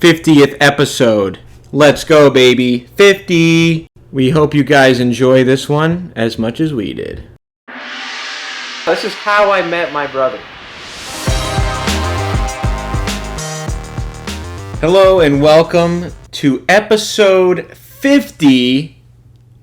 '50th episode. Let's go, baby. 50. We hope you guys enjoy this one as much as we did. This is how I met my brother. Hello and welcome to episode 50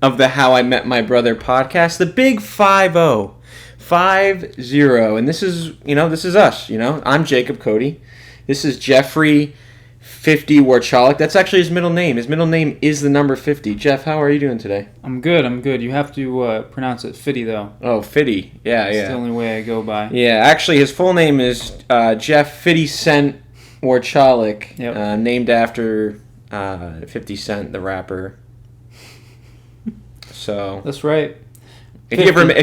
of the How I Met My Brother podcast, the big 50. 50. And this is us, I'm Jacob Cody. This is Jeffrey 50 Warchalik. That's actually his middle name. His middle name is the number 50. Jeff, how are you doing today? I'm good. You have to pronounce it Fitty, though. Oh, Fitty. Yeah. It's the only way I go by. Yeah, actually, his full name is Jeff 50 Cent Warchalik, named after 50 Cent, the rapper. So that's right. If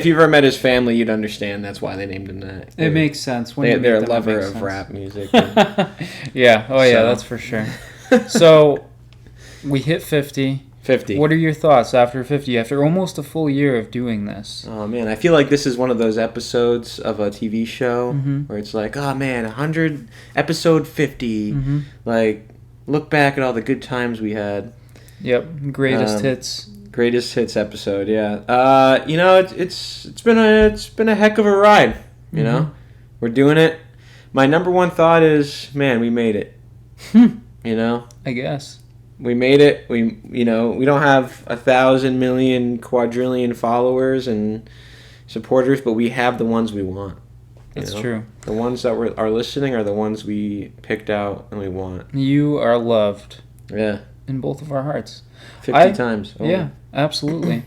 you ever met his family, you'd understand that's why they named him that. It makes sense. They're a lover of rap music. Yeah. Oh, yeah, that's for sure. So we hit 50. 50. What are your thoughts after 50, after almost a full year of doing this? Oh, man. I feel like this is one of those episodes of a TV show where it's like, oh, man, 100, episode 50. Mm-hmm. Like, look back at all the good times we had. Yep. Greatest hits. Greatest hits episode, yeah. It's been a heck of a ride, you know? We're doing it. My number one thought is, man, we made it. I guess. We made it. We don't have 1,000 million quadrillion followers and supporters, but we have the ones we want. That's true. The ones that are listening are the ones we picked out and we want. You are loved. Yeah. In both of our hearts. 50 times. Oh. Yeah, absolutely.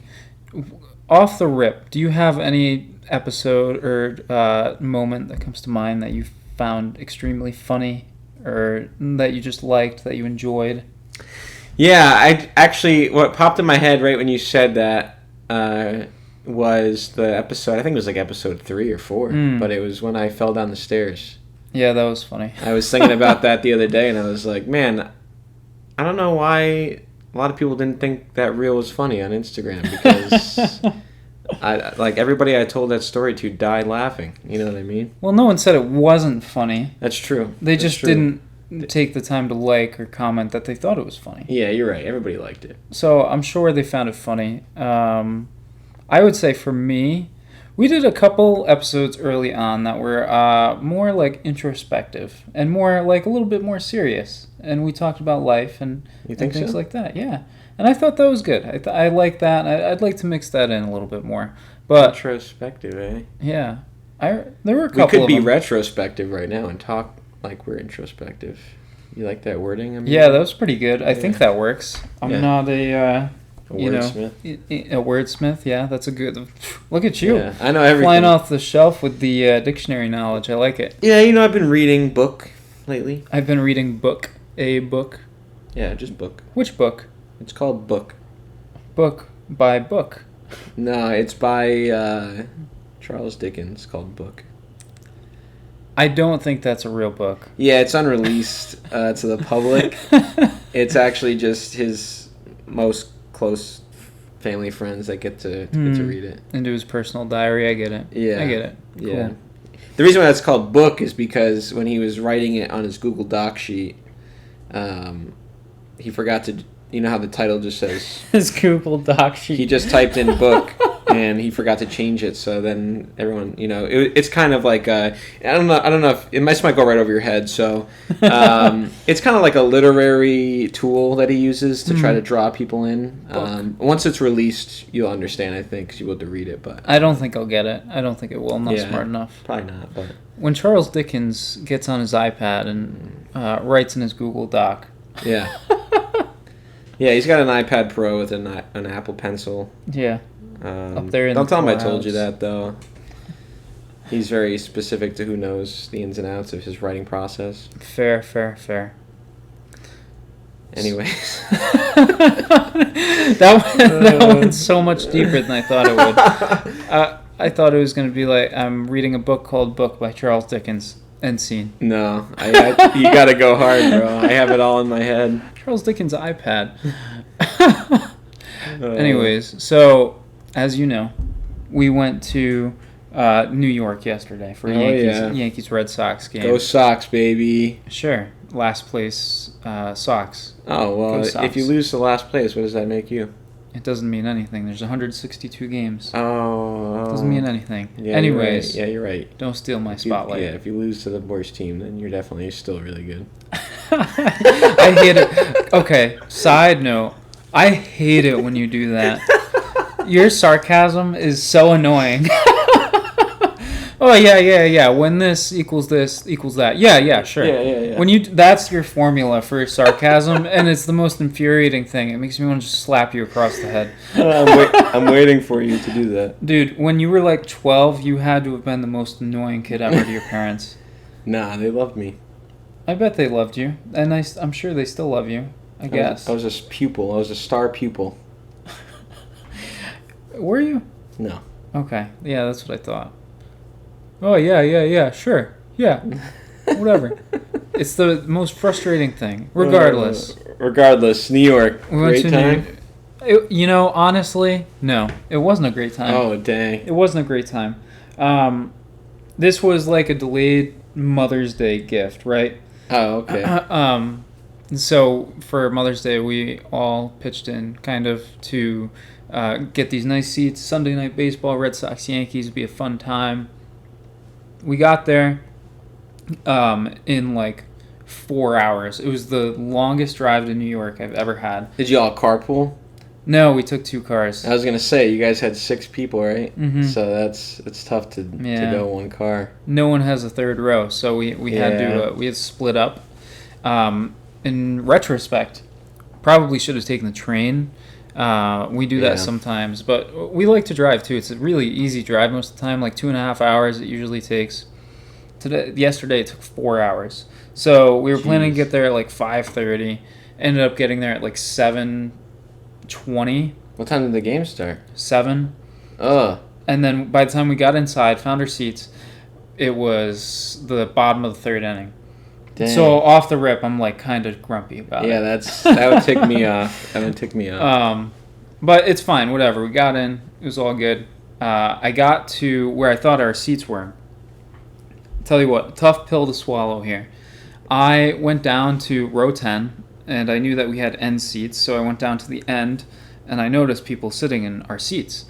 Off the rip, do you have any episode or moment that comes to mind that you found extremely funny or that you just liked, that you enjoyed? Yeah, what popped in my head right when you said that was the episode, I think it was like episode 3 or 4, but it was when I fell down the stairs. Yeah, that was funny. I was thinking about that the other day, and I was like, man, I don't know why a lot of people didn't think that reel was funny on Instagram, because everybody I told that story to died laughing. You know what I mean? Well, no one said it wasn't funny. That's true. They just didn't take the time to like or comment that they thought it was funny. Yeah, you're right. Everybody liked it. So I'm sure they found it funny. I would say for me, we did a couple episodes early on that were more like introspective and more like a little bit more serious. And we talked about life and things like that. Yeah. And I thought that was good. I like that. I'd like to mix that in a little bit more. But introspective, eh? Yeah. There were a couple We could be them. Retrospective right now and talk like we're introspective. You like that wording? Yeah, that was pretty good. I think that works. I'm not a wordsmith. A wordsmith, yeah, that's a good... Look at you. Yeah, I know everything. Flying off the shelf with the dictionary knowledge. I like it. Yeah, I've been reading book lately. I've been reading a book. Yeah, just book. Which book? It's called Book. Book by book. No, it's by Charles Dickens, called Book. I don't think that's a real book. Yeah, it's unreleased to the public. It's actually just his most close family friends that get to read it. Into his personal diary, I get it. Yeah. I get it. Yeah. Cool. The reason why that's called Book is because when he was writing it on his Google Doc sheet, he forgot to... You know how the title just says... His Google Doc sheet. He just typed in book, and he forgot to change it, so then everyone... it's kind of like... I don't know if... It might go right over your head, so... it's kind of like a literary tool that he uses to try to draw people in. Once it's released, you'll understand, I think, because you'll be able to read it, but... I don't think I'll get it. I don't think it will. I'm not smart enough. Probably not, but... When Charles Dickens gets on his iPad and writes in his Google Doc... Yeah. Yeah, he's got an iPad Pro with an Apple Pencil. Yeah. Up there in Don't tell him I clouds. told you that, though. He's very specific to who knows the ins and outs of his writing process. Fair. Anyways. that went so much deeper than I thought it would. I thought it was going to be like, I'm reading a book called Book by Charles Dickens. End scene. No, you got to go hard, bro. I have it all in my head. Charles Dickens' iPad. Anyways, so, as you know, we went to New York yesterday for yeah. Yankees Red Sox game. Go Sox, baby. Sure. Last place Sox. Oh, well, Go Sox. if you lose to last place, what does that make you? It doesn't mean anything. There's 162 games. Oh. Doesn't mean anything. Yeah, Anyways. You're right. Yeah, you're right. Don't steal my spotlight. If you lose to the worst team, then you're definitely still really good. I hate it. Okay, side note. I hate it when you do that. Your sarcasm is so annoying. Oh, yeah. When this equals that. Yeah, sure. Yeah. When that's your formula for sarcasm, and it's the most infuriating thing. It makes me want to just slap you across the head. I'm waiting for you to do that. Dude, when you were like 12, you had to have been the most annoying kid ever to your parents. Nah, they loved me. I bet they loved you, and I'm sure they still love you, I guess. I was a pupil. I was a star pupil. Were you? No. Okay, yeah, that's what I thought. Oh, yeah, sure. Yeah, whatever. It's the most frustrating thing. Regardless, New York. Great time? Honestly, no. It wasn't a great time. Oh, dang. It wasn't a great time. This was like a delayed Mother's Day gift, right? Oh, okay. So for Mother's Day, we all pitched in kind of to get these nice seats. Sunday night baseball, Red Sox, Yankees, would be a fun time. We got there in like 4 hours. It was the longest drive to New York I've ever had. Did you all carpool? No, we took 2 cars. I was gonna say you guys had 6 people, right? Mm-hmm. So it's tough to go one car. No one has a third row, so we had to split up. In retrospect, probably should have taken the train. We do that sometimes, but we like to drive too. It's a really easy drive most of the time, like 2.5 hours it usually takes. Yesterday it took 4 hours. So we were planning to get there at like 5:30. Ended up getting there at like 7:20. What time did the game start? 7. Ugh. And then by the time we got inside, found our seats, it was the bottom of the 3rd inning. Dang. So off the rip, I'm like kind of grumpy about it. Yeah, that would tick me off. That would tick me off. But it's fine. Whatever. We got in. It was all good. I got to where I thought our seats were. Tell you what, tough pill to swallow here. I went down to row 10, and I knew that we had end seats, so I went down to the end, and I noticed people sitting in our seats.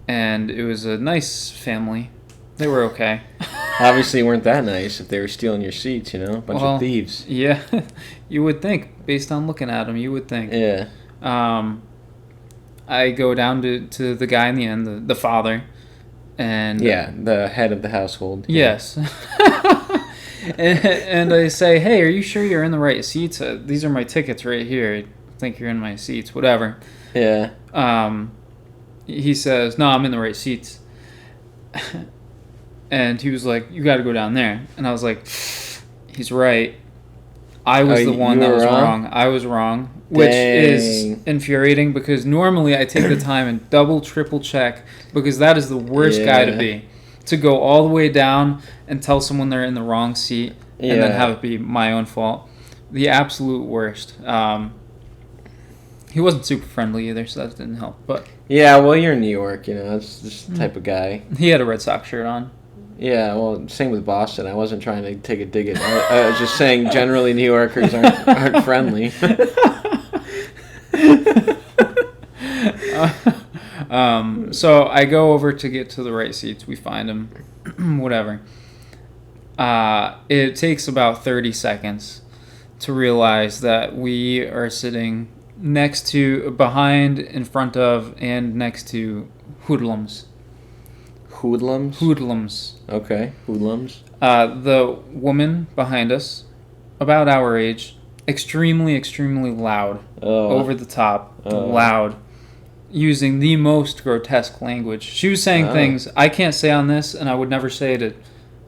And it was a nice family. They were okay. Obviously weren't that nice if they were stealing your seats, a bunch of thieves. Yeah, you would think, based on looking at them, you would think. Yeah. I go down to the guy in the end, the father, and... Yeah, the head of the household. Yes. and I say, hey, are you sure you're in the right seats? These are my tickets right here. I think you're in my seats, whatever. Yeah. He says, no, I'm in the right seats. And he was like, you got to go down there. And I was like, he's right. I was the one that was wrong. I was wrong. Which is infuriating because normally I take the time and double, triple check because that is the worst guy to be. To go all the way down and tell someone they're in the wrong seat and then have it be my own fault. The absolute worst. He wasn't super friendly either, so that didn't help. But yeah, well, you're in New York, that's just the type of guy. He had a Red Sox shirt on. Yeah, well, same with Boston. I wasn't trying to take a dig at. I was just saying, generally, New Yorkers aren't friendly. So I go over to get to the right seats. We find them, whatever. It takes about 30 seconds to realize that we are sitting next to, behind, in front of, and next to hoodlums. Hoodlums? Hoodlums. Okay, hoodlums. The woman behind us, about our age, extremely, extremely loud, over the top, loud, using the most grotesque language. She was saying things I can't say on this, and I would never say to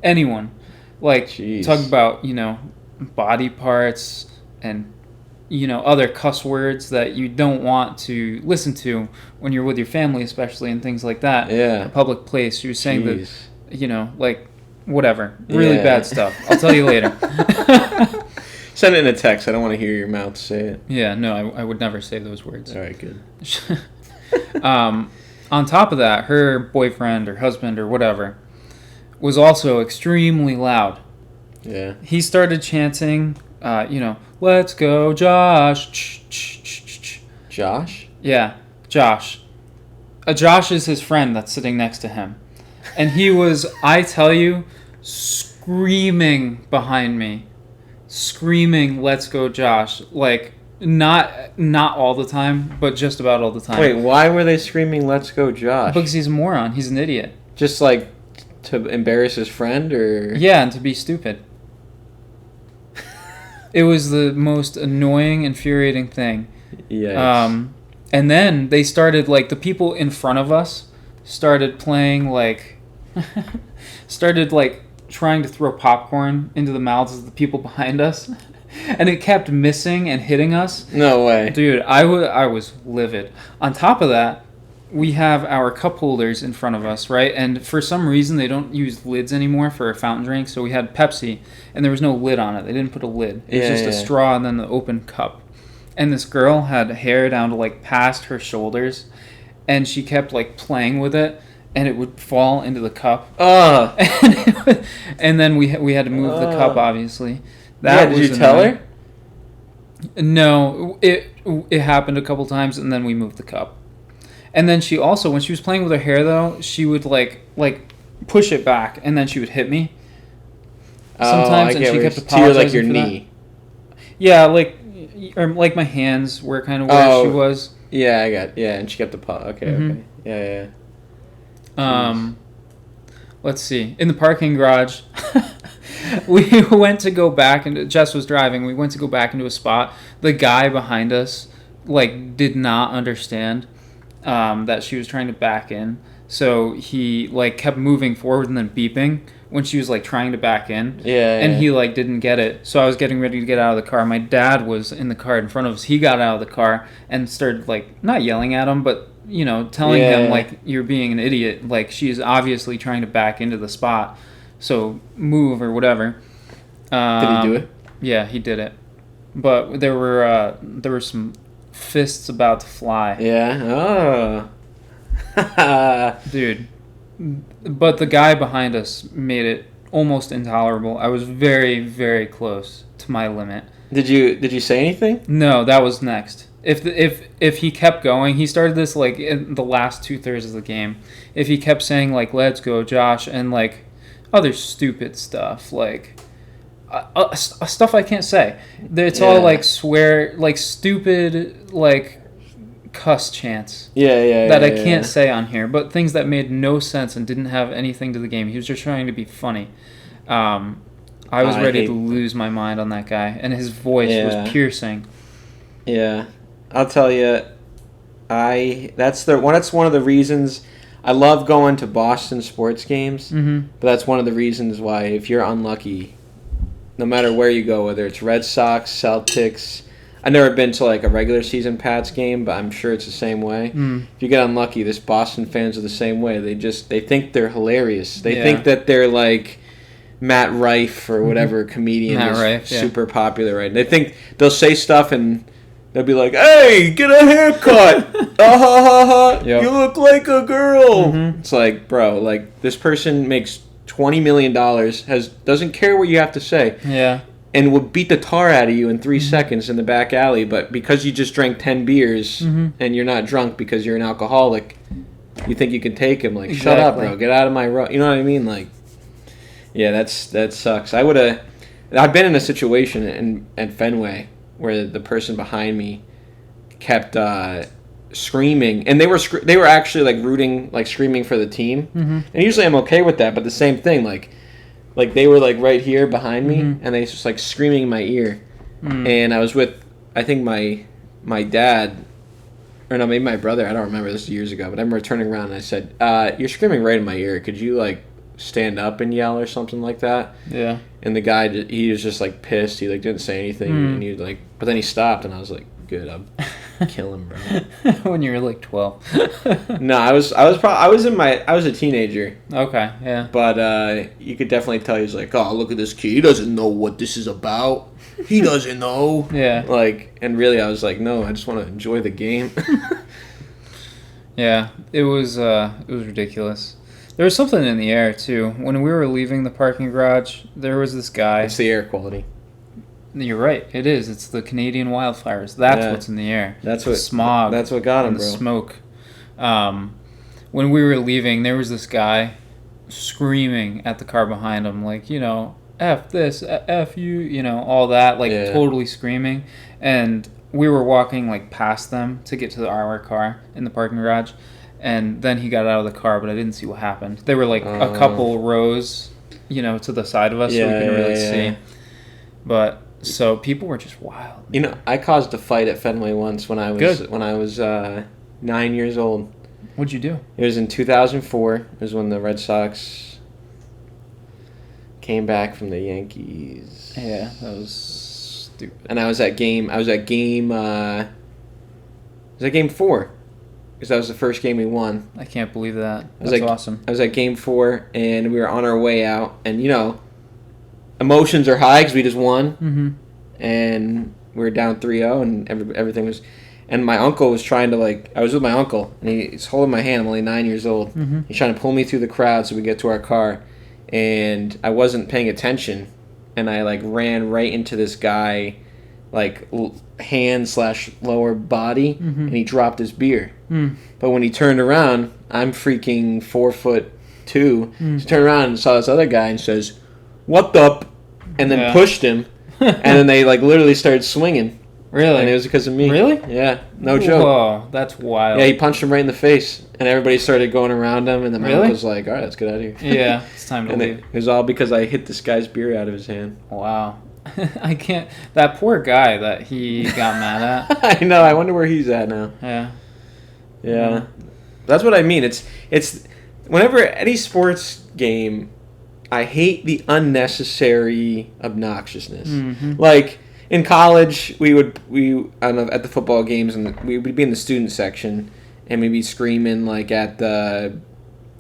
anyone. Like, talk about, body parts and, other cuss words that you don't want to listen to when you're with your family, especially, and things like that. Yeah. A public place. She was saying that, whatever. Really bad stuff. I'll tell you later. Send it in a text. I don't want to hear your mouth say it. Yeah, no, I would never say those words. All right, good. On top of that, her boyfriend or husband or whatever was also extremely loud. Yeah. He started chanting, let's go, Josh. Josh? Yeah, Josh. Josh is his friend that's sitting next to him. And he was, I tell you, screaming behind me. Screaming, let's go, Josh. Like, not all the time, but just about all the time. Wait, why were they screaming, let's go, Josh? Because he's a moron. He's an idiot. Just like to embarrass his friend, or? Yeah, and to be stupid. It was the most annoying, infuriating thing. Yeah. And then they started, like, the people in front of us started playing, like, trying to throw popcorn into the mouths of the people behind us. And it kept missing and hitting us. No way. Dude, I was livid. On top of that, we have our cup holders in front of us, right? And for some reason, they don't use lids anymore for a fountain drink. So we had Pepsi, and there was no lid on it. They didn't put a lid. It was just a straw and then the open cup. And this girl had hair down to, like, past her shoulders, and she kept, like, playing with it, and it would fall into the cup. And then we had to move the cup, obviously. Did you tell her? No, it happened a couple times, and then we moved the cup. And then she also, when she was playing with her hair, though, she would like push it back, and then she would hit me. Sometimes, and she kept apologizing like your for knee. That. Yeah, like my hands were kind of where she was. Yeah, and she kept okay. Yeah. Let's see. In the parking garage, we went to go back, and Jess was driving. We went to go back into a spot. The guy behind us, like, did not understand that she was trying to back in. So he, like, kept moving forward and then beeping when she was, like, trying to back in. And he, like, didn't get it. So I was getting ready to get out of the car. My dad was in the car in front of us. He got out of the car and started, like, not yelling at him, but, telling him, like, you're being an idiot. Like, she's obviously trying to back into the spot. So move or whatever. Did he do it? Yeah, he did it. But there were some fists about to fly. Yeah. Oh. Dude. But the guy behind us made it almost intolerable. I was very, very close to my limit. Did you say anything? No, that was next. If he kept going, he started this, like, in the last 2/3 of the game. If he kept saying, like, let's go, Josh, and, like, other stupid stuff, like stuff I can't say. It's all, like, swear, like, stupid, like, cuss chants. That I can't say on here, but things that made no sense and didn't have anything to the game. He was just trying to be funny. I was ready to lose my mind on that guy, and his voice was piercing. Yeah, I'll tell you, that's one of the reasons I love going to Boston sports games. Mm-hmm. But that's one of the reasons why, if you're unlucky, no matter where you go, whether it's Red Sox, Celtics, I've never been to, like, a regular season Pats game, but I'm sure it's the same way. If you get unlucky, this Boston fans are the same way. They think they're hilarious. They think that they're like Matt Rife or whatever comedian is super popular, right? And they think they'll say stuff and they'll be like, "Hey, get a haircut! You look like a girl." It's like, bro, like, this person makes $20 million, doesn't care what you have to say. Yeah. And will beat the tar out of you in 3 seconds in the back alley, but because you just drank 10 beers and you're not drunk because you're an alcoholic, you think you can take him. Like, shut up, bro. Get out of my road. You know what I mean? Like, yeah, that sucks. I've been in a situation at Fenway where the person behind me kept screaming, and they were actually, like, rooting, like, screaming for the team. And usually I'm okay with that, but the same thing, like they were, like, right here behind me, and they just, like, screaming in my ear. And I was with, I think, my dad, or no, maybe my brother. I don't remember. This was years ago, but I remember turning around and I said, "You're screaming right in my ear. Could you, like, stand up and yell or something like that?" Yeah. And the guy, he was just, like, pissed. He, like, didn't say anything, and he, like, but then he stopped, and I was like, "Good, I'm kill him, bro." When you were, like, 12. No, I was a teenager. Okay, yeah. But you could definitely tell he was like, "Oh, look at this kid. He doesn't know what this is about. He doesn't know." Yeah. Like, and really, I was like, "No, I just want to enjoy the game." Yeah, it was ridiculous. There was something in the air too. When we were leaving the parking garage, there was this guy. It's the air quality. You're right. It is. It's the Canadian wildfires. That's Yeah. what's in the air. That's the what smog. That's what got him, and the bro. smoke. When we were leaving, there was this guy screaming at the car behind him, like, you know, F this, F you, you know, all that, like totally screaming. And we were walking like past them to get to our car in the parking garage. And then he got out of the car, but I didn't see what happened. They were like a couple rows, you know, to the side of us, so we couldn't really see. But so people were just wild. You know, I caused a fight at Fenway once when I was 9 years old. What'd you do? It was in 2004. It was when the Red Sox came back from the Yankees. Yeah, that was stupid. And I was at game 4. Because that was the first game we won. I can't believe that. That's awesome. I was at game 4, and we were on our way out. And, you know, emotions are high because we just won. Mm-hmm. And we were down 3-0, and everything was... And my uncle was trying to, like... I was with my uncle, and he's holding my hand. I'm only 9 years old. Mm-hmm. He's trying to pull me through the crowd so we get to our car. And I wasn't paying attention. And I, like, ran right into this guy, like, hand/lower body, mm-hmm. and he dropped his beer. Mm. But when he turned around, I'm freaking 4'2". Mm. He turned around and saw this other guy and says, "What the?" And then pushed him. And then they, like, literally started swinging. Really? And it was because of me. Really? Yeah. No joke. Whoa, that's wild. Yeah, he punched him right in the face. And everybody started going around him. And then my Really? uncle was like, all right, let's get out of here. Yeah, it's time to And leave. it was all because I hit this guy's beer out of his hand. Wow. I can't... That poor guy that he got mad at. I know. I wonder where he's at now. Yeah. Yeah. That's what I mean. It's whenever any sports game, I hate the unnecessary obnoxiousness. Mm-hmm. Like in college, at the football games, and we would be in the student section, and we'd be screaming like at the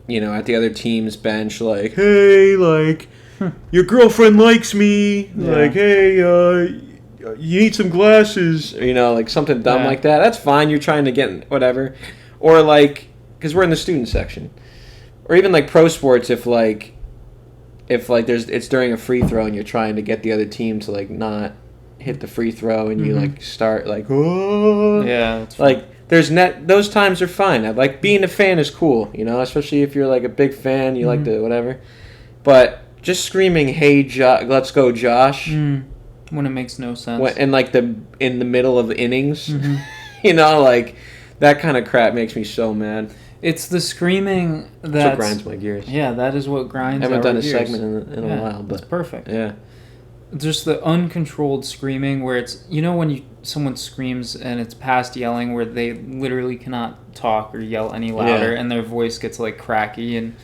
other team's bench, like, "Hey, like, your girlfriend likes me." Yeah. Like, "Hey, you need some glasses," or, like something dumb like that. That's fine. You're trying to get whatever, or like, because we're in the student section, or even like pro sports, if it's during a free throw and you're trying to get the other team to like not hit the free throw, and you like start like, oh, Yeah. That's like those times are fine. I like being a fan is cool, especially if you're like a big fan, you like the whatever, but just screaming, "Hey, let's go, Josh," when it makes no sense. and like in the middle of the innings, Mm-hmm. like that kind of crap makes me so mad. It's the screaming That's that what grinds my gears. Yeah, that is what grinds. I haven't our done a gears. segment in a while, That's but perfect. yeah. Just the uncontrolled screaming where it's, when someone screams and it's past yelling, where they literally cannot talk or yell any louder, and their voice gets like cracky and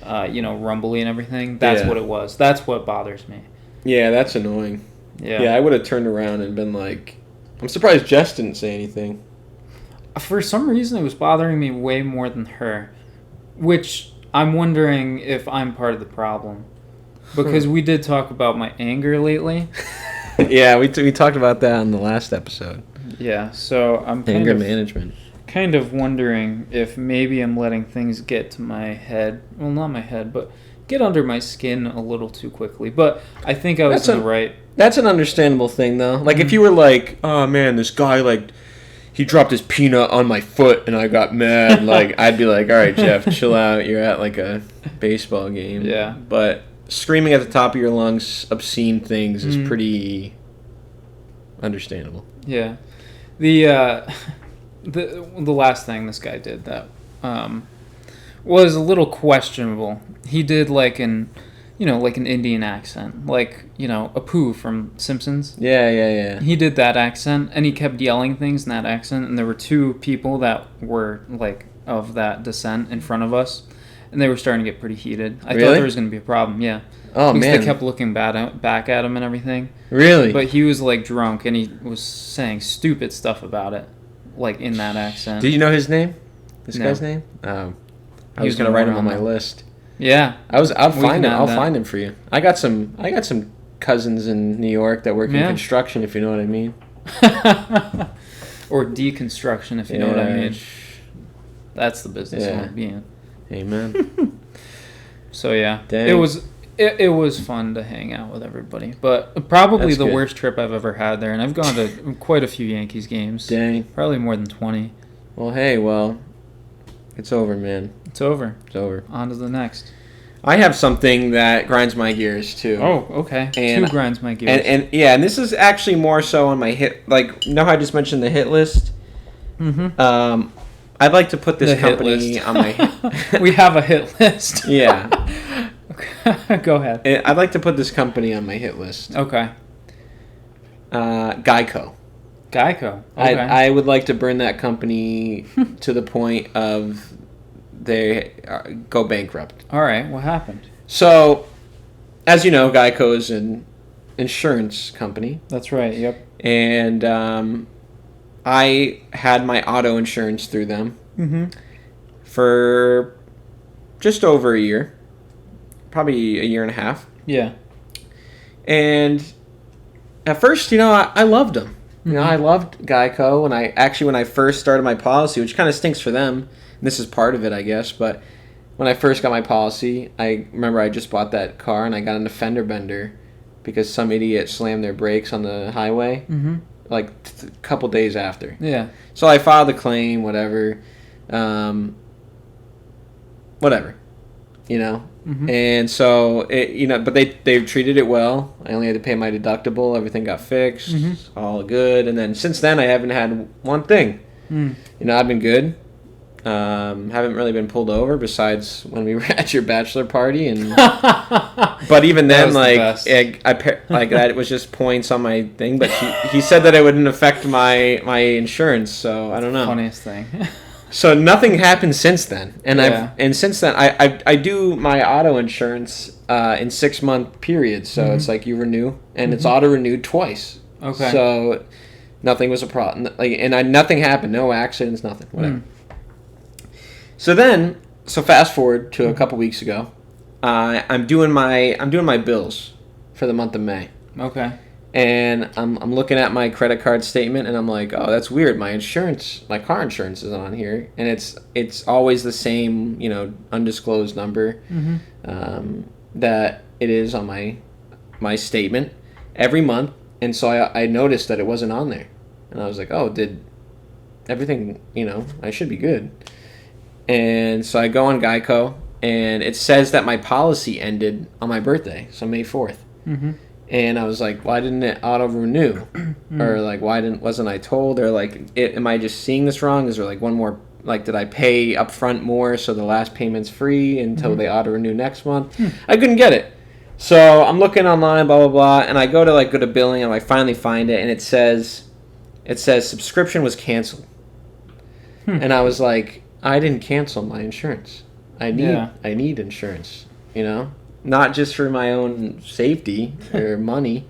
rumbly and everything. That's what it was. That's what bothers me. Yeah, that's annoying. Yeah. I would have turned around and been like, I'm surprised Jess didn't say anything. For some reason, it was bothering me way more than her, which I'm wondering if I'm part of the problem. Because we did talk about my anger lately. Yeah, we talked about that on the last episode. Yeah, so I'm Anger management. kind of wondering if maybe I'm letting things get to my head. Well, not my head, but get under my skin a little too quickly. But I think I was in the right. That's an understandable thing, though. Like, if you were like, "Oh, man, this guy, like, he dropped his peanut on my foot and I got mad," like, I'd be like, "All right, Jeff, chill out. You're at, like, a baseball game." Yeah. But screaming at the top of your lungs obscene things is pretty understandable. Yeah. The last thing this guy did that was a little questionable. He did like an Indian accent, like, Apu from Simpsons. Yeah. He did that accent, and he kept yelling things in that accent, and there were two people that were like of that descent in front of us, and they were starting to get pretty heated. I thought there was going to be a problem, yeah. Oh, because man. they kept looking back at him and everything. Really? But he was like drunk, and he was saying stupid stuff about it, like in that accent. Did you know his name? This No. guy's name? Oh. I He was was gonna write him more on my on that. list. Yeah. I'll We find can him. add I'll that. find him for you. I got some cousins in New York that work in Yeah. construction, if you know what I mean. Or deconstruction, if you know what I mean. That's the business I Yeah. want to be in. Amen. So yeah, Dang. it was fun to hang out with everybody, but probably That's the good. worst trip I've ever had there. And I've gone to quite a few Yankees games. Dang. Probably more than 20. Well, hey, it's over, man. It's over. It's over. On to the next. I have something that grinds my gears too. Oh, okay. And- Two grinds my gears. And this is actually more so on my hit. Like, you know how I just mentioned the hit list. Mm-hmm. I'd like to put this The hit company list. on my. We have a hit list. Yeah. Okay. Go ahead. I'd like to put this company on my hit list. Okay. Geico. Geico. Okay. I would like to burn that company to the point of they go bankrupt. All right. What happened? So, as you know, Geico is an insurance company, That's right. Yep. and I had my auto insurance through them Mm-hmm. for just over a year, probably a year and a half. Yeah. And at first, I loved them. Mhm. I loved Geico, and when I first started my policy, which kind of stinks for them, and this is part of it, I guess, but when I first got my policy, I remember I just bought that car, and I got in a fender bender because some idiot slammed their brakes on the highway, Mm-hmm. like a couple days after. Yeah. So I filed a claim, whatever, whatever, Mm-hmm. And so but they treated it well. I only had to pay my deductible. Everything got fixed, Mhm. all good. And then since then, I haven't had one thing. Mm. I've been good. Haven't really been pulled over besides when we were at your bachelor party, and but even That then, was the like best. like that was just points on my thing. But he said that it wouldn't affect my insurance, so I don't know. Funniest thing. So nothing happened since then, and Yeah. since then I do my auto insurance in 6-month periods. So it's like you renew, and it's auto renewed twice. Okay. So nothing was a problem, nothing happened, no accidents, nothing, whatever. So fast forward to a couple weeks ago, I'm doing my bills for the month of May. Okay. And I'm looking at my credit card statement, and I'm like, oh, that's weird. My car insurance is on here, and it's always the same, undisclosed number Mm-hmm. that it is on my statement every month. And so I noticed that it wasn't on there, and I was like, oh, did everything? I should be good. And so I go on Geico, and it says that my policy ended on my birthday, so May 4th. Mm-hmm. And I was like, why didn't it auto renew? Or like, wasn't I told? Or like, am I just seeing this wrong? Is there like one more, like, did I pay up front more so the last payment's free until they auto renew next month? I couldn't get it. So I'm looking online, blah, blah, blah. And I go to billing, and I finally find it. And it says subscription was canceled. And I was like, I didn't cancel my insurance. I need insurance, Not just for my own safety or money,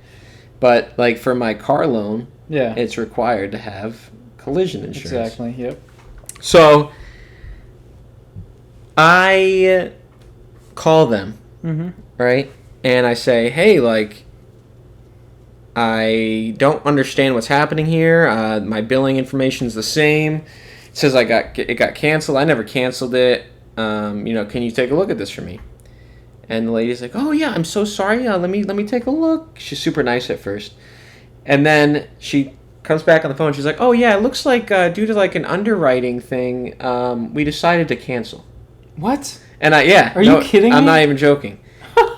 but like for my car loan, Yeah. it's required to have collision insurance. Exactly. Yep. So I call them, Mm-hmm. right? And I say, hey, like, I don't understand what's happening here. My billing information is the same. It says it got canceled. I never canceled it. Can you take a look at this for me? And the lady's like, oh, yeah, I'm so sorry. Let me take a look. She's super nice at first. And then she comes back on the phone. She's like, oh, yeah, it looks like due to like an underwriting thing, we decided to cancel. What? And Are you kidding I'm me? not even joking.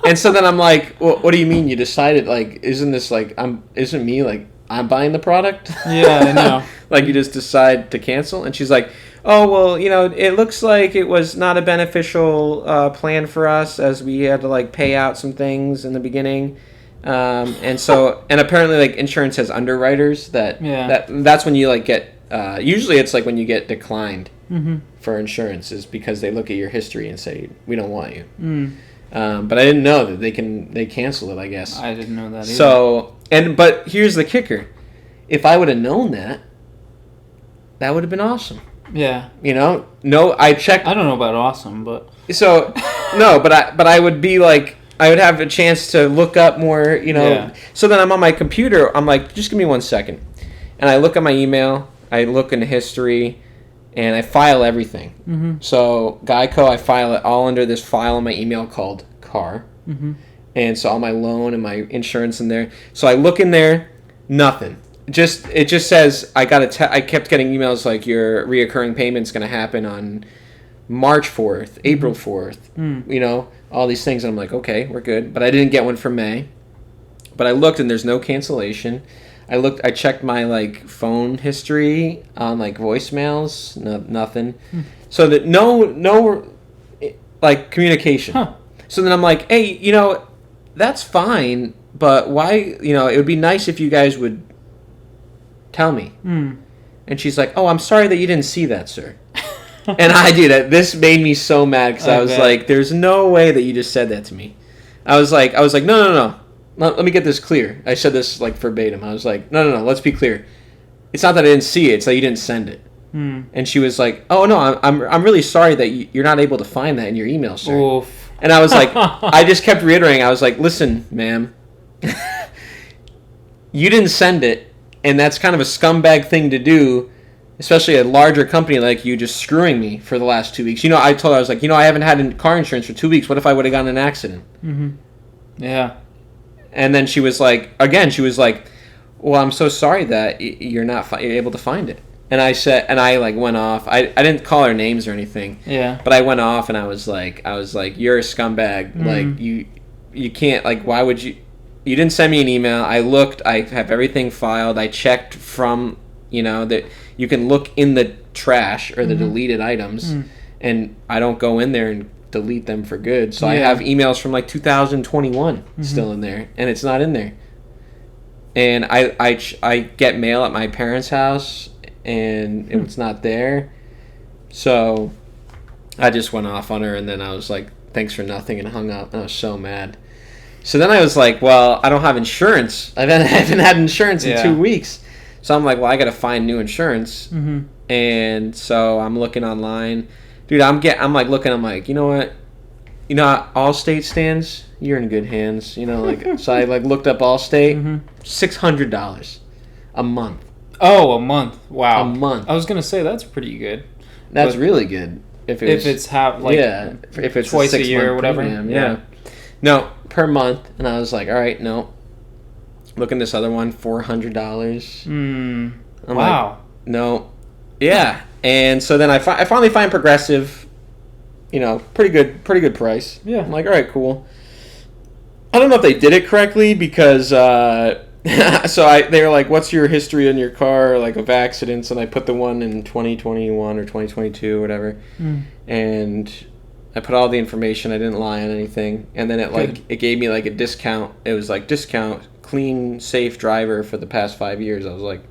And so then I'm like, well, what do you mean you decided, like, isn't this like, isn't me like, I'm buying the product? Yeah, I know. Like you just decide to cancel? And she's like, oh, well, it looks like it was not a beneficial plan for us as we had to like pay out some things in the beginning. And apparently like insurance has underwriters that's when you like get, usually it's like when you get declined Mm-hmm. for insurance is because they look at your history and say, we don't want you. Mm. But I didn't know that they cancel it, I guess. I didn't know that either. So, but here's the kicker. If I would have known that would have been awesome. Yeah. No, I checked. I don't know about awesome, but So, no, but I would be like, I would have a chance to look up more, Yeah. So then I'm on my computer. I'm like, just give me 1 second. And I look at my email. I look in history. and I file everything. Mm-hmm. So Geico, I file it all under this file in my email called car. Mm-hmm. And so all my loan and my insurance in there. So I look in there, nothing. It just says I kept getting emails like your reoccurring payment's going to happen on March 4th, April 4th. You know, all these things, and I'm like, okay, we're good. But I didn't get one for May. But I looked and there's no cancellation. I checked my like phone history on like voicemails, nothing. So that no like communication. Huh. So then I'm like, hey, you know, that's fine, but why, you know, it would be nice if you guys would tell me. And she's like, oh, I'm sorry that you didn't see that, sir. And this made me so mad because I was bet. like, there's no way that you just said that to me. I was like, no. Let me get this clear. I said this like verbatim. I was like, no. Let's be clear. It's not that I didn't see it. It's that you didn't send it. And she was like, oh no, I'm really sorry that you're not able to find that in your email, sir. Oof. And I was like, I just kept reiterating. I was like, listen, ma'am, you didn't send it, and that's kind of a scumbag thing to do, especially a larger company like you just screwing me for the last 2 weeks. You know, I told her, I was like, you know, I haven't had car insurance for 2 weeks. What if I would have gotten in an accident? Yeah. And then she was like, well, I'm so sorry that you're not able to find it. And I said, and I like went off. I didn't call her names or anything. Yeah. But I went off and I was like, you're a scumbag. Like you can't, like, why would you? You didn't send me an email. I looked. I have everything filed. I checked from, you know, that you can look in the trash or the deleted items, and I don't go in there and delete them for good. So I have emails from like 2021 still in there, and it's not in there. And I get mail at my parents' house, and it's not there. So I just went off on her, and then I was like, thanks for nothing, and hung up. And I was so mad. So then I was like, well, I don't have insurance. I haven't had insurance in 2 weeks. So I'm like, well, I got to find new insurance. And so I'm looking online. Dude, I'm like, you know what? You know how Allstate stands? You're in good hands. You know, like, so I like looked up Allstate. $600 a month. Oh, a month. Wow. A month. I was going to say that's pretty good. That's really good. If it's if it's twice a year or whatever. Premium, yeah. No, per month. And I was like, all right, no. Look at this other one, $400. I'm wow. like, no. Yeah. And so then I finally find Progressive, you know, pretty good price. Yeah. I'm like, all right, cool. I don't know if they did it correctly because they were like, what's your history in your car, like, of accidents? And I put the one in 2021 or 2022 or whatever. And I put all the information. I didn't lie on anything. And then it gave me like a discount. It was like discount clean, safe driver for the past 5 years. I was like,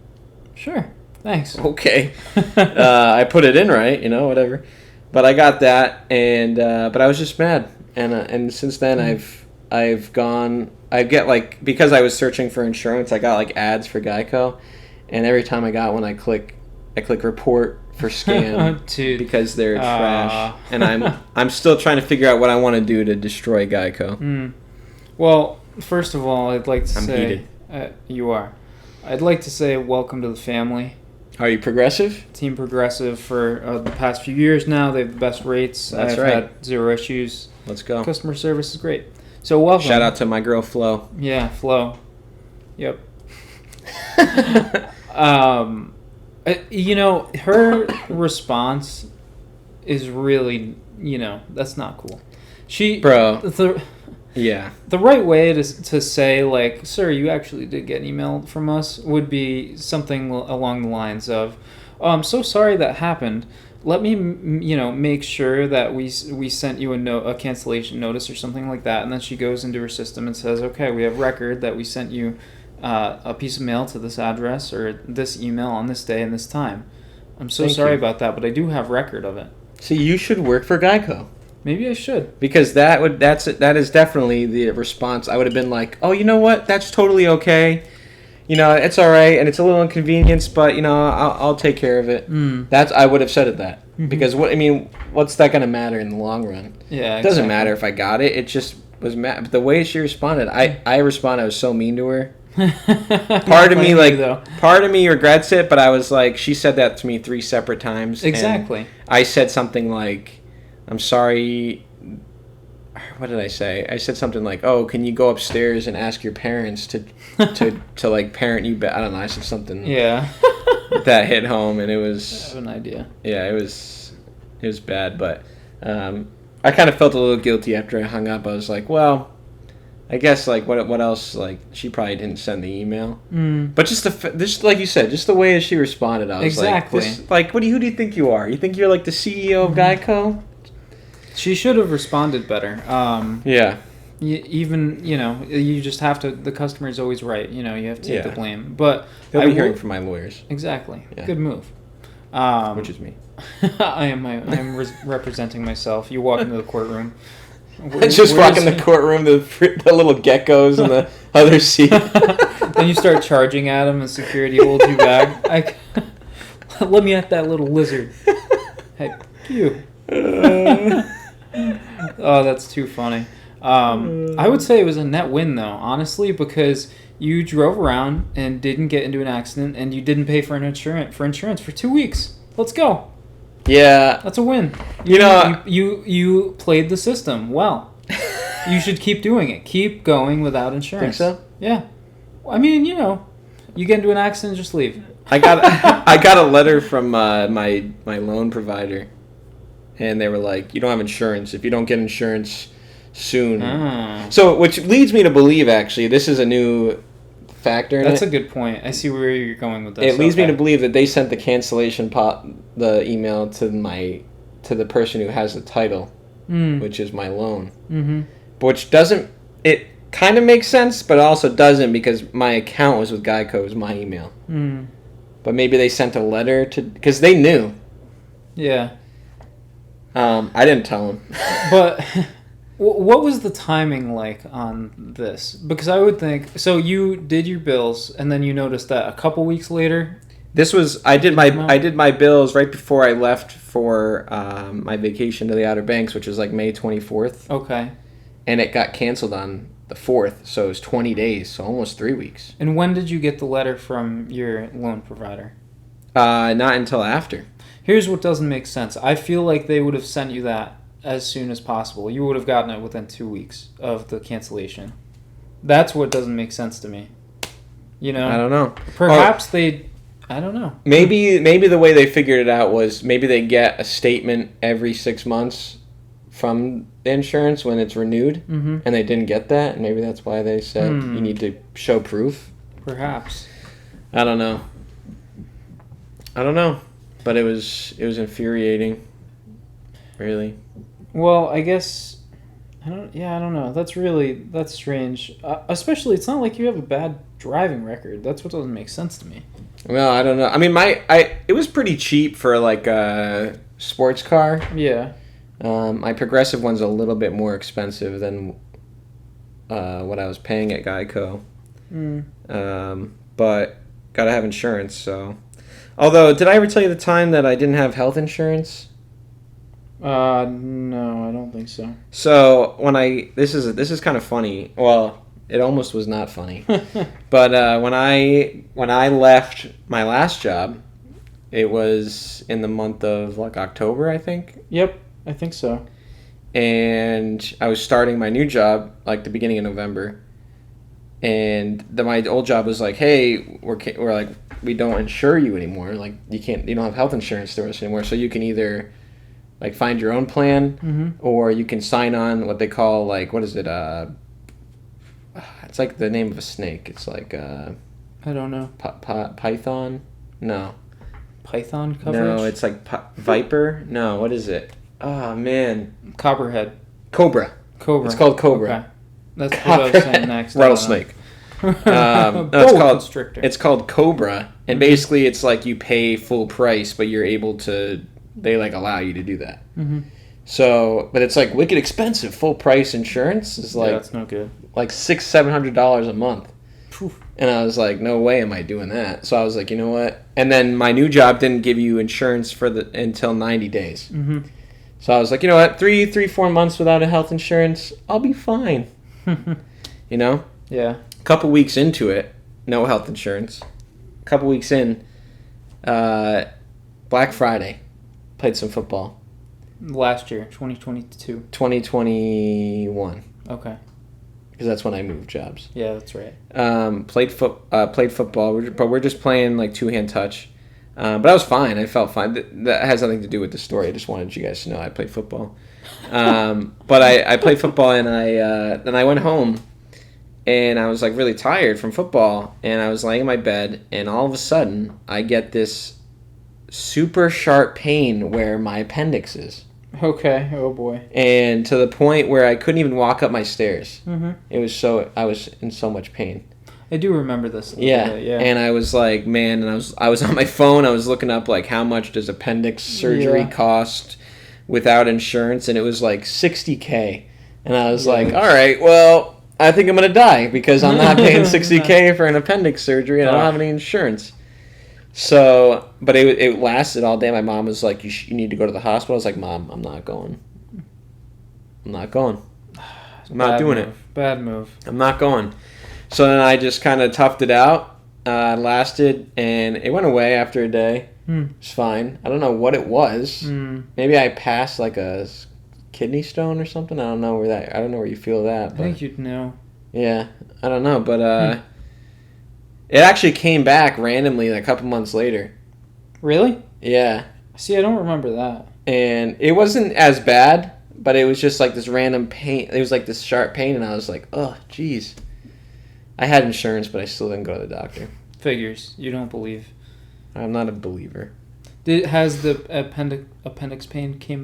sure, thanks. Okay. I put it in right, you know, whatever. But I got that, and but I was just mad. And since then I've gone. I get like, because I was searching for insurance, I got like ads for Geico, and every time I got one, I click report for scam Dude. because they're trash, and I'm still trying to figure out what I want to do to destroy Geico. Well, first of all, I'd like to I'm say you are. I'd like to say welcome to the family. Are you Progressive? Team Progressive for the past few years now. They have the best rates. That's I've right. had zero issues. Let's go. Customer service is great. So welcome. Shout out to my girl Flo. Yeah, Flo. Yep. You know, her response is really, you know, that's not cool. Yeah. The right way to say, like, sir, you actually did get an email from us would be something along the lines of, oh, I'm so sorry that happened. Let me, you know, make sure that we sent you a cancellation notice or something like that. And then she goes into her system and says, okay, we have record that we sent you a piece of mail to this address or this email on this day and this time. I'm so sorry about that, but I do have record of it. See, you should work for Geico. Maybe I should. Because that is definitely the response. I would have been like, oh, you know what? That's totally okay. You know, it's all right, and it's a little inconvenience, but, you know, I'll take care of it. I would have said it that. Because, what's that going to matter in the long run? Yeah, It doesn't matter if I got it. It just was mad. The way she responded, I responded, I was so mean to her. Part of me part of me regrets it, but I was like, she said that to me 3 separate times. Exactly. I said something like, I'm sorry. What did I say? I said something like, "Oh, can you go upstairs and ask your parents to like parent you?" I don't know. I said something that hit home, and it was. I have an idea. Yeah, it was bad, but I kind of felt a little guilty after I hung up. I was like, well, I guess like what else? Like she probably didn't send the email, but just like you said, just the way she responded, I was like, who do you think you are? You think you're like the CEO of Geico? She should have responded better. Yeah. You just have to. The customer is always right. You have to take the blame. But they'll be hearing from my lawyers. Exactly. Yeah. Good move. Which is me. I'm representing myself. You walk into the courtroom. Just walk in the courtroom. The little geckos in the other seat. Then you start charging at them, and security holds you back. Let me at that little lizard. Hey, you. Oh, that's too funny. I would say it was a net win, though, honestly, because you drove around and didn't get into an accident, and you didn't pay for insurance for 2 weeks. Let's go. Yeah, that's a win. You played the system well. You should keep doing it. Keep going without insurance. Think so? Yeah. I mean, you get into an accident, just leave. I got a letter from my loan provider. And they were like, you don't have insurance. If you don't get insurance soon. So, which leads me to believe, actually, this is a new factor in That's a good point. I see where you're going with this. It leads me to believe that they sent the cancellation the email to the person who has the title, which is my loan. Mm-hmm. Which doesn't... It kind of makes sense, but also doesn't because my account was with Geico. It was my email. But maybe they sent a letter to... Because they knew. Yeah. I didn't tell him. But what was the timing like on this? Because I would think... So you did your bills, and then you noticed that a couple weeks later... I did my bills right before I left for my vacation to the Outer Banks, which was like May 24th. Okay. And it got canceled on the 4th, so it was 20 days, so almost 3 weeks. And when did you get the letter from your loan provider? Not until after. Here's what doesn't make sense. I feel like they would have sent you that as soon as possible. You would have gotten it within 2 weeks of the cancellation. That's what doesn't make sense to me. I don't know. Perhaps I don't know. Maybe the way they figured it out was maybe they get a statement every 6 months from the insurance when it's renewed, and they didn't get that, and maybe that's why they said you need to show proof. Perhaps. I don't know. But it was infuriating. Really. Well, I guess I don't know. That's strange. Especially it's not like you have a bad driving record. That's what doesn't make sense to me. Well, I don't know. I mean, it was pretty cheap for like a sports car. Yeah. My Progressive one's a little bit more expensive than what I was paying at Geico. But gotta have insurance, so. Although, did I ever tell you the time that I didn't have health insurance? No, I don't think so. So this is kind of funny. Well, it almost was not funny. But when I left my last job, it was in the month of like October, I think. Yep, I think so. And I was starting my new job like the beginning of November. And my old job was like, hey, we're like, we don't insure you anymore. Like you don't have health insurance through us anymore. So you can either like find your own plan, or you can sign on what they call like, what is it? It's like the name of a snake. It's like I don't know. Python? No. Python coverage? No, it's like Viper. No, what is it? Oh man. Copperhead. Cobra. It's called Cobra. Okay. That's what I was saying next. Rattlesnake. It's called Cobra, and basically it's like you pay full price, but you're able to. They like allow you to do that. So, but it's like wicked expensive. Full price insurance is like that's no good. Like $600-700 a month. And I was like, no way am I doing that. So I was like, you know what? And then my new job didn't give you insurance until 90 days. So I was like, you know what? 3-4 months without a health insurance, I'll be fine. Yeah. A couple weeks into it, no health insurance. A couple weeks in, Black Friday, played some football. Last year, 2022. 2021. Okay. Because that's when I moved jobs. Yeah, that's right. Played football, but we're just playing like two-hand touch. But I was fine. I felt fine. That has nothing to do with the story. I just wanted you guys to know I played football. But I played football, and then I went home, and I was like really tired from football, and I was laying in my bed, and all of a sudden I get this super sharp pain where my appendix is. Okay. Oh boy. And to the point where I couldn't even walk up my stairs. Mm-hmm. I was in so much pain. I do remember this. Yeah. And I was like, man, and I was on my phone. I was looking up like how much does appendix surgery cost without insurance, and it was like $60K. And I was like, all right, well, I think I'm gonna die because I'm not paying $60K for an appendix surgery, and I don't have any insurance. So, but it lasted all day. My mom was like, you need to go to the hospital. I was like, Mom, I'm not going. I'm not doing it. Bad move. I'm not going. So then I just kind of toughed it out. Lasted, and it went away after a day. It's fine. I don't know what it was. Maybe I passed like a kidney stone or something. I don't know where you feel that. But I think you'd know. Yeah, I don't know, but it actually came back randomly a couple months later. Really? Yeah. See, I don't remember that. And it wasn't as bad, but it was just like this random pain. It was like this sharp pain, and I was like, oh, jeez. I had insurance, but I still didn't go to the doctor. Figures. You don't believe. I'm not a believer. Has the appendix pain come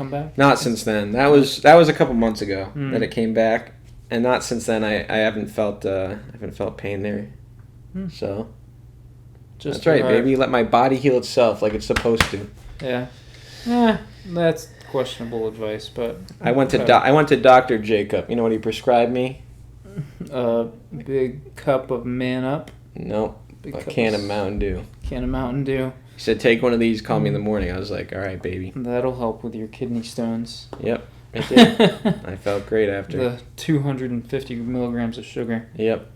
back? Not since then. That was a couple months ago that it came back, and not since then. I haven't felt pain there. So that's right, baby. Let my body heal itself like it's supposed to. Yeah. That's questionable advice, but I went to Dr. Jacob. You know what he prescribed me? A big cup of Man Up. Nope. A can of Mountain Dew. Can of Mountain Dew. He said, take one of these, call me in the morning. I was like, all right, baby. That'll help with your kidney stones. Yep, it did. I felt great after. The 250 milligrams of sugar. Yep.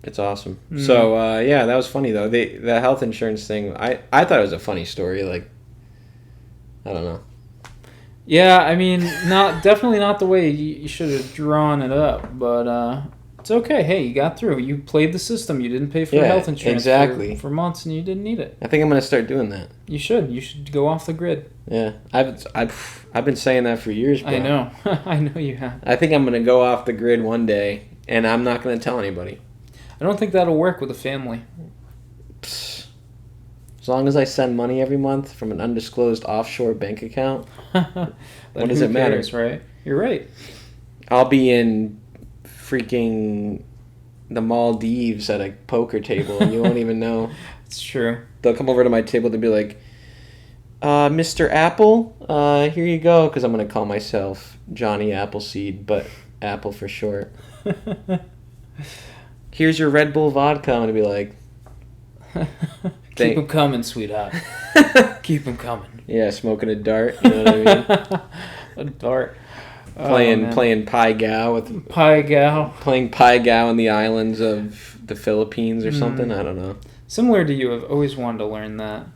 It's awesome. So, that was funny, though. The health insurance thing, I thought it was a funny story. Like, I don't know. Yeah, I mean, definitely not the way you should have drawn it up, but it's okay. Hey, you got through. You played the system. You didn't pay for health insurance for months, and you didn't need it. I think I'm going to start doing that. You should. You should go off the grid. Yeah, I've been saying that for years, bro. I know. I know you have. I think I'm going to go off the grid one day, and I'm not going to tell anybody. I don't think that'll work with a family. As long as I send money every month from an undisclosed offshore bank account, what does it matter? Right? You're right. I'll be in freaking the Maldives at a poker table, and you won't even know. It's true. They'll come over to my table. They'll be like, Mr. Apple, here you go, because I'm going to call myself Johnny Appleseed, but Apple for short. Here's your Red Bull vodka. I'm going to be like... Keep them coming, sweetheart. Keep them coming. Yeah, smoking a dart. You know what I mean? A dart. Playing Pai Gow Playing Pai Gow in the islands of the Philippines or something. I don't know. Similar to you, I've always wanted to learn that.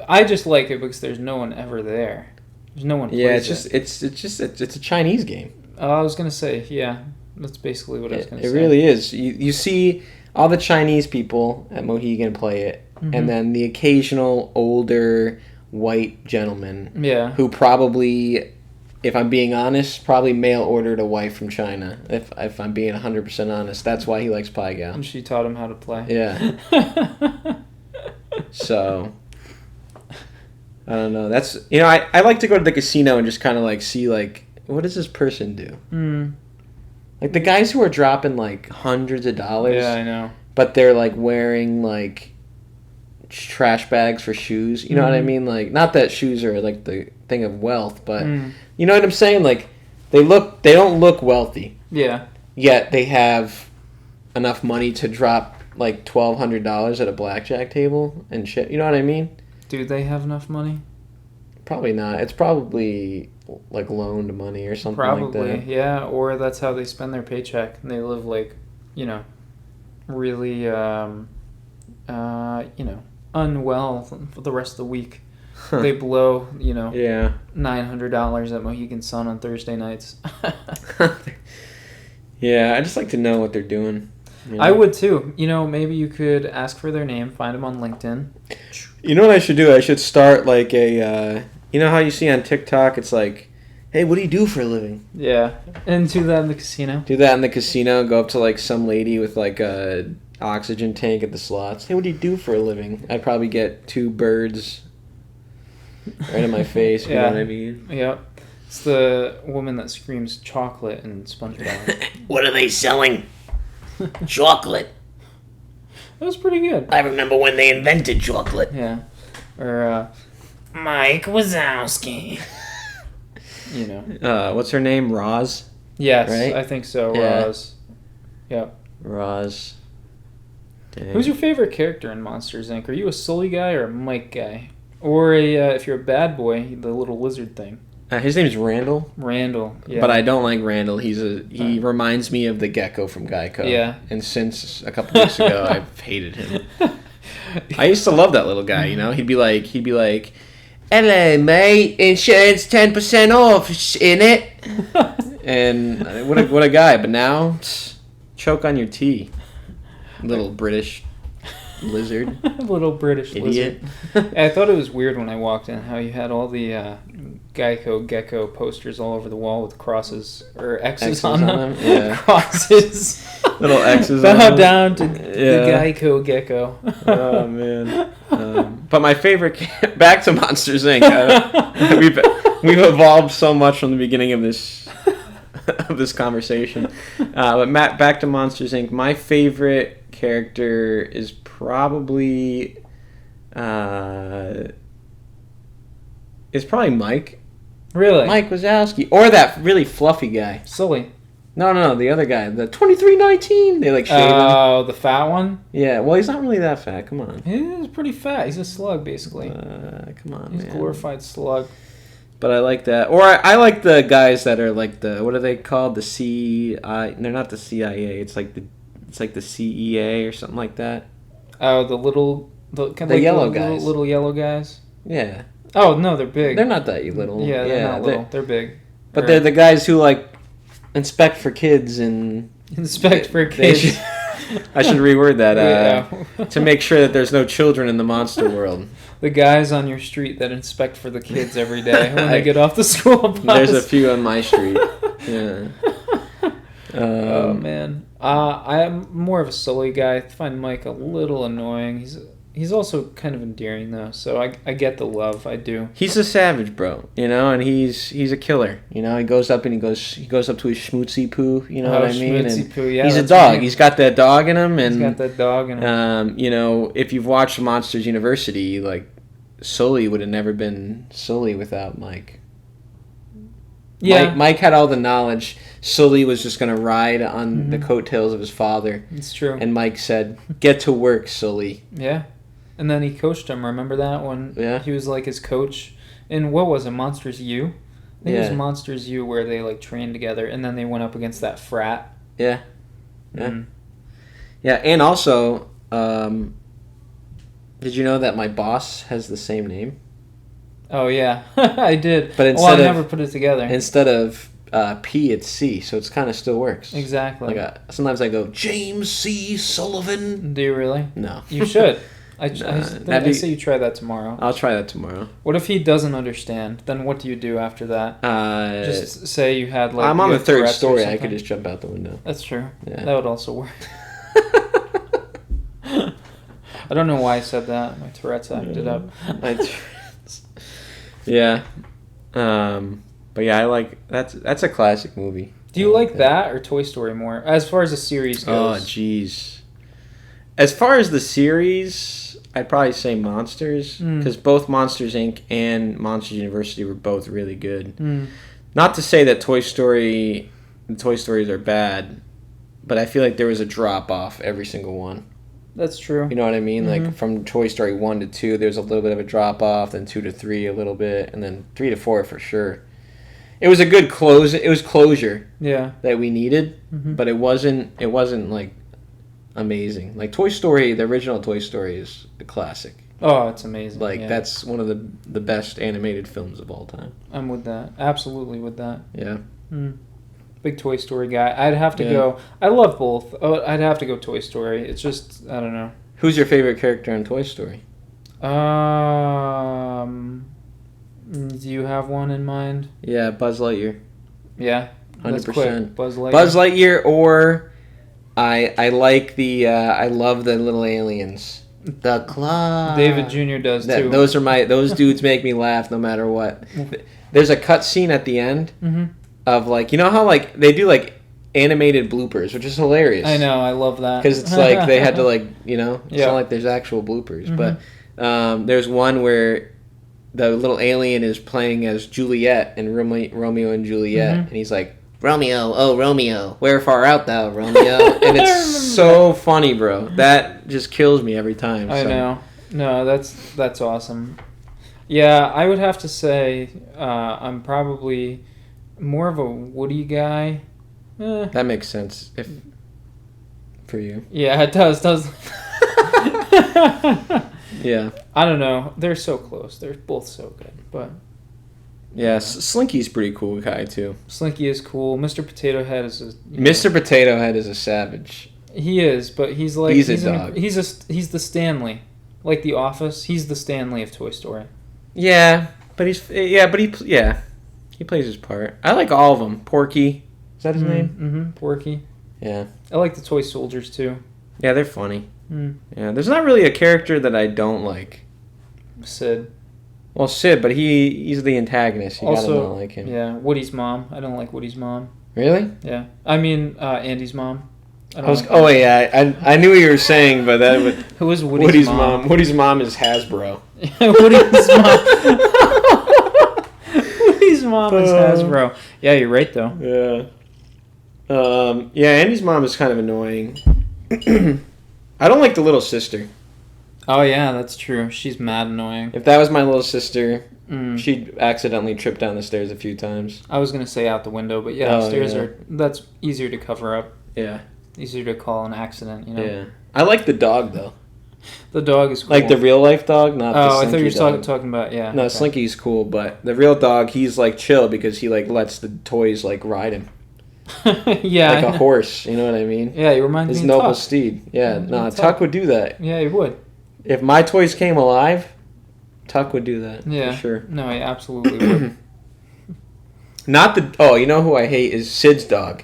I just like it because there's no one ever there. There's no one. Yeah, it's a Chinese game. I was gonna say, yeah, that's basically what I was gonna say. It really is. You see all the Chinese people at Mohegan play it, and then the occasional older white gentleman, who probably, if I'm being honest, probably mail ordered a wife from China. If I'm being 100% honest, that's why he likes Pai Gow. And she taught him how to play. Yeah. So, I don't know. That's, I like to go to the casino and just kind of like see like, what does this person do? Like the guys who are dropping like hundreds of dollars. Yeah, I know. But they're like wearing like trash bags for shoes. You know what I mean? Like, not that shoes are like the thing of wealth, but you know what I'm saying? Like, they don't look wealthy. Yeah. Yet they have enough money to drop like $1,200 at a blackjack table and shit. You know what I mean? Do they have enough money? Probably not. It's probably like loaned money or something like that. Probably, yeah. Or that's how they spend their paycheck. And they live like, really, unwell for the rest of the week. They blow, Yeah. $900 at Mohegan Sun on Thursday nights. Yeah, I just like to know what they're doing. I would too. Maybe you could ask for their name, find them on LinkedIn. You know what I should do? I should start like a. You know how you see on TikTok? It's like, hey, what do you do for a living? Yeah, and do that in the casino. Do that in the casino. Go up to like some lady with like a oxygen tank at the slots. Hey, what do you do for a living? I'd probably get 2 birds right in my face. You know what I mean? Yep. It's the woman that screams chocolate in SpongeBob. What are they selling? Chocolate. That was pretty good. I remember when they invented chocolate. Yeah. Or Mike Wazowski. What's her name? Roz? Yes, right? I think so. Yeah. Roz. Yep. Roz. Dang. Who's your favorite character in Monsters, Inc.? Are you a Sully guy or a Mike guy? Or if you're a bad boy, the little lizard thing? His name's Randall. Randall, yeah. But I don't like Randall. He reminds me of the gecko from Geico. Yeah. And since a couple weeks ago, I've hated him. I used to love that little guy, He'd be like, hello, mate, insurance 10% off in it. And what a guy. But now, choke on your tea, little British lizard. Little British idiot. Lizard. I thought it was weird when I walked in how you had all the Geico gecko posters all over the wall with crosses or X's on them. Yeah. Crosses. Little X's Bow on them. down to the Geico gecko. Oh, man. But my favorite... Back to Monsters, Inc. We've evolved so much from the beginning of this conversation. But back to Monsters, Inc. My favorite character is probably... Mike. Really? Mike Wazowski. Or that really fluffy guy. Sully. No, the other guy. The 2319. They like shave him. Oh, the fat one? Yeah, well, he's not really that fat. Come on. He's pretty fat. He's a slug, basically. Come on, He's man. a glorified slug. But I like that. Or I like the guys that are like the... What are they called? The CIA... They're not the CIA. It's like the CEA or something like that. Oh, the little... The yellow guys. Little yellow guys? Yeah. Oh, no, they're big. They're not that little. Yeah, they're not little. They're big. But they're the guys who, like, inspect for kids and... Inspect for kids. I should reword that. To make sure that there's no children in the monster world. The guys on your street that inspect for the kids every day when they get off the school bus. There's a few on my street. Yeah. Oh, man. I'm more of a Sully guy. I find Mike a little annoying. He's also kind of endearing, though, so I get the love. I do. He's a savage, bro, and he's a killer. He goes up and he goes up to his schmootsy poo, what I mean? Schmootsy poo, yeah. He's a dog. He's got that dog in him, and he's got that dog in him. If you've watched Monsters University, like Sully would have never been Sully without Mike. Yeah, Mike had all the knowledge. Sully was just gonna ride on the coattails of his father. It's true. And Mike said, "Get to work, Sully." Yeah. And then he coached him. Remember that when he was like his coach in what was it, Monsters U? I think it was Monsters U where they like trained together, and then they went up against that frat. Yeah. Yeah, and also, did you know that my boss has the same name? Oh yeah, I did. But I never put it together. Instead of P, it's C, so it's kind of still works. Exactly. Sometimes I go James C. Sullivan. Do you really? No. You should. I say you try that tomorrow. I'll try that tomorrow. What if he doesn't understand? Then what do you do after that? Just say you had like... I'm on the 3rd story. I could just jump out the window. That's true. Yeah. That would also work. I don't know why I said that. My Tourette's acted up. Yeah. But yeah, I like... That's a classic movie. Do you like that or Toy Story more? As far as the series goes. Oh, jeez. As far as the series, I'd probably say Monsters, because both Monsters, Inc. and Monsters University were both really good. Not to say that the Toy Stories are bad, but I feel like there was a drop-off every single one. That's true. You know what I mean? Like, from Toy Story 1 to 2, there's a little bit of a drop-off, then 2 to 3 a little bit, and then 3 to 4 for sure. It was a good close. It was closure that we needed, but it wasn't like amazing. Like Toy Story, the original Toy Story is a classic. Oh, it's amazing. Like yeah. that's one of the best animated films of all time. I'm with that. Absolutely with that. Yeah. Big Toy Story guy. I'd have to go. I love both. Oh, I'd have to go Toy Story. It's just I don't know. Who's your favorite character in Toy Story? Do you have one in mind? Yeah, Buzz Lightyear. Yeah, 100%. Buzz Lightyear. Buzz Lightyear, or I like the I love the little aliens. The Claw. David Jr. does too. Those dudes make me laugh no matter what. There's a cut scene at the end of like, you know how like they do like animated bloopers, which is hilarious. I know, I love that. Because it's like they had to like, you know, it's Yeah. not like there's actual bloopers. But there's one where the little alien is playing as Juliet and Romeo and Juliet, and he's like, Romeo, oh Romeo, where far art thou, Romeo? And it's so funny, bro. That just kills me every time. I know. No, that's awesome. Yeah, I would have to say I'm probably more of a Woody guy. That makes sense for you. Yeah, it does. Yeah. I don't know. They're so close. They're both so good. But yeah, Slinky's pretty cool guy too. Slinky is cool. Mr. Potato Head is Mr. Potato Head is a savage. He is, but he's like he's a dog. He's the Stanley, like The Office. He's the Stanley of Toy Story. Yeah, but he plays his part. I like all of them. Porky, is that his name? Mm-hmm. Porky. Yeah. I like the toy soldiers too. Yeah, they're funny. Yeah, there's not really a character that I don't like. Sid. Well, Sid, but he's the antagonist. You Also, gotta not like him. Yeah, Woody's mom. I don't like Woody's mom. Really? Yeah. I mean, Andy's mom. I knew what you were saying, but that would. Who is Woody's mom? Woody's mom is Hasbro. Woody's mom. Woody's mom is Hasbro. Yeah, you're right though. Yeah. Yeah, Andy's mom is kind of annoying. I don't like the little sister. Oh yeah, that's true. She's mad annoying. If that was my little sister, she'd accidentally trip down the stairs a few times. I was gonna say out the window, but that's easier to cover up. Yeah. Easier to call an accident, you know. Yeah. I like the dog though. The dog is cool. Like the real life dog, not the I Slinky thought you were dog. talking about No, okay. Slinky's cool, but the real dog, he's like chill because he like lets the toys like ride him. Yeah. Like a horse, you know what I mean? Yeah, he reminds His me of noble Tuck. steed. Yeah, Tuck would do that. Yeah, he would. If my toys came alive, Tuck would do that. Yeah. For sure. No, he absolutely would. You know who I hate is Sid's dog.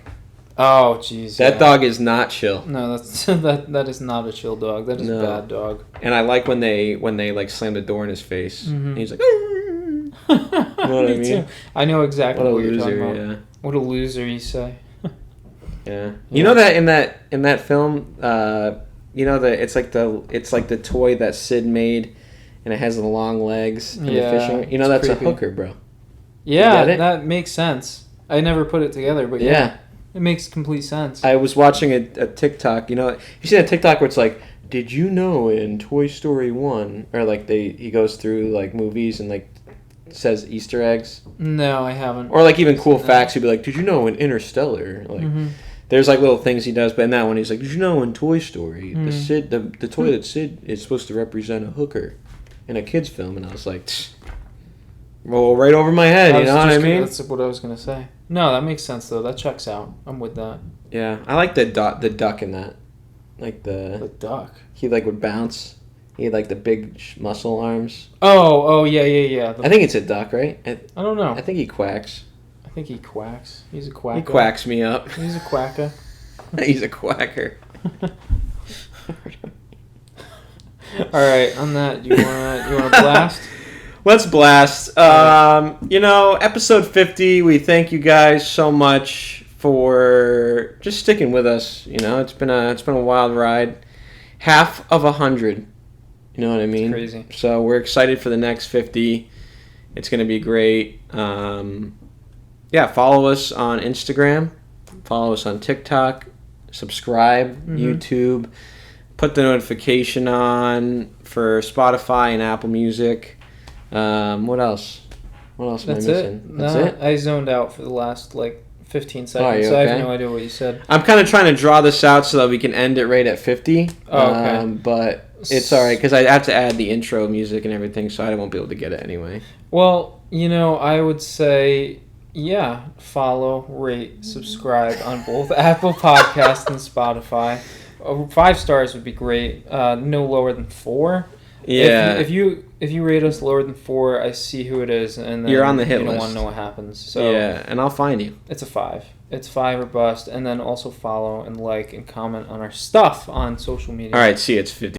Oh, jeez. That dog is not chill. No, that is not a chill dog. That is a bad dog. And I like when they like slam the door in his face. And he's like, You know what I mean? Too. I know exactly what you're talking about. Yeah. What a loser, you say. Yeah. You know that in that film, you know that it's like the toy that Sid made, and it has the long legs and the fishing. You know that's creepy. a hooker, bro. Yeah, that makes sense. I never put it together, but Yeah. it makes complete sense. I was watching a TikTok. You know, you see that TikTok where it's like, did you know in Toy Story 1, or like he goes through like movies and like says Easter eggs, No, I haven't. or like even cool facts. He'd be like, did you know in Interstellar, like. There's like little things he does, but in that one he's like, did you know in Toy Story, the toy that Sid is supposed to represent a hooker in a kid's film? And I was like, roll right over my head, you know what I mean? That's what I was going to say. No, that makes sense though. That checks out. I'm with that. Yeah, I like the duck in that. Like The duck. He like would bounce. He had like the big muscle arms. Oh, yeah. I think it's a duck, right? I don't know. I think he quacks. I think he quacks. He's a quacker. He quacks me up. He's a quacker. He's a quacker. All right, on that, you wanna blast? Let's blast. Episode 50. We thank you guys so much for just sticking with us. You know, it's been a wild ride. Half of 100. You know what I mean? It's crazy. So we're excited for the next 50. It's gonna be great. Follow us on Instagram. Follow us on TikTok. Subscribe, YouTube. Put the notification on for Spotify and Apple Music. What else? What else am I missing? That's it? I zoned out for the last 15 seconds, you so I have okay? no idea what you said. I'm kind of trying to draw this out so that we can end it right at 50. Oh, okay. But it's all right because I have to add the intro music and everything, so I won't be able to get it anyway. Well, I would say, yeah, follow, rate, subscribe on both Apple Podcasts and Spotify. 5 stars would be great. No lower than 4. Yeah. If you rate us lower than 4, I see who it is, and then You're on the hit you don't list. want to know what happens. So yeah, and I'll find you. it's a 5. It's 5 or bust, and then also follow and like and comment on our stuff on social media. All right, see you. It's 50.